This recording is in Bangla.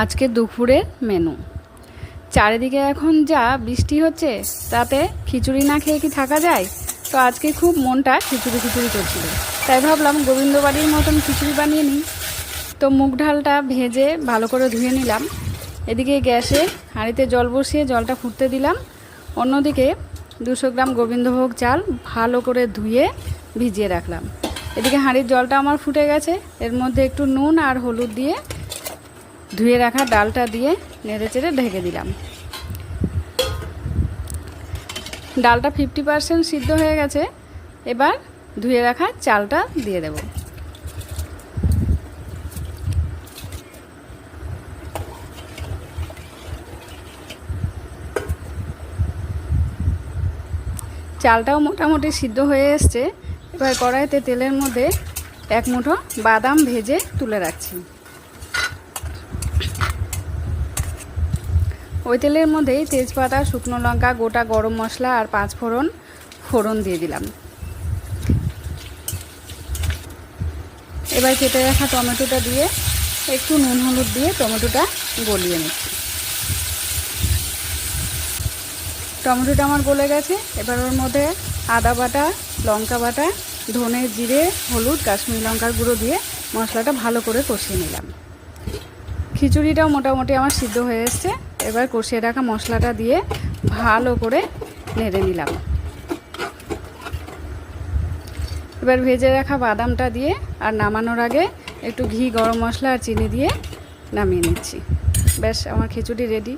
আজকে দুপুরের মেনু। চারিদিকে এখন যা বৃষ্টি হচ্ছে, তাতে খিচুড়ি না খেয়ে কি থাকা যায়? তো আজকে খুব মনটা খিচুড়ি খিচুড়ি করছিল, তাই ভাবলাম গোবিন্দবাড়ির মতন খিচুড়ি বানিয়ে নিই। তো মুগ ডালটা ভেজে ভালো করে ধুয়ে নিলাম। এদিকে গ্যাসে হাঁড়িতে জল বসিয়ে জলটা ফুটতে দিলাম। অন্যদিকে 200 গ্রাম গোবিন্দভোগ চাল ভালো করে ধুয়ে ভিজিয়ে রাখলাম। এদিকে হাঁড়ির জলটা আমার ফুটে গেছে, এর মধ্যে একটু নুন আর হলুদ দিয়ে ধুয়ে রাখা ডালটা দিয়ে নেড়ে চেড়ে ঢেকে দিলাম। ডালটা 50% সিদ্ধ হয়ে গেছে, এবার ধুয়ে রাখা চালটা দিয়ে দেব। চালটাও মোটামুটি সিদ্ধ হয়ে এসছে। এবার কড়াইতে তেলের মধ্যে 1 মুঠো বাদাম ভেজে তুলে রাখছি। ওই তেলের মধ্যেই তেজপাতা, শুকনো লঙ্কা, গোটা গরম মশলা আর 5 ফোড়ন দিয়ে দিলাম। এবার কেটে রাখা টমেটোটা দিয়ে একটু নুন হলুদ দিয়ে টমেটোটা গলিয়ে নিচ্ছি। টমেটোটা আমার গলে গেছে। এবার ওর মধ্যে আদা বাটা, লঙ্কা বাটা, ধনে, জিরে, হলুদ, কাশ্মীরি লঙ্কার গুঁড়ো দিয়ে মশলাটা ভালো করে কষিয়ে নিলাম। খিচুড়িটাও মোটামুটি আমার সিদ্ধ হয়ে এসছে। এবার কষিয়ে রাখা মশলাটা দিয়ে ভালো করে নেড়ে নিলাম। এবার ভেজে রাখা বাদামটা দিয়ে আর নামানোর আগে একটু ঘি, গরম মশলা আর চিনি দিয়ে নামিয়ে নিচ্ছি। ব্যাস, আমার খিচুড়ি রেডি।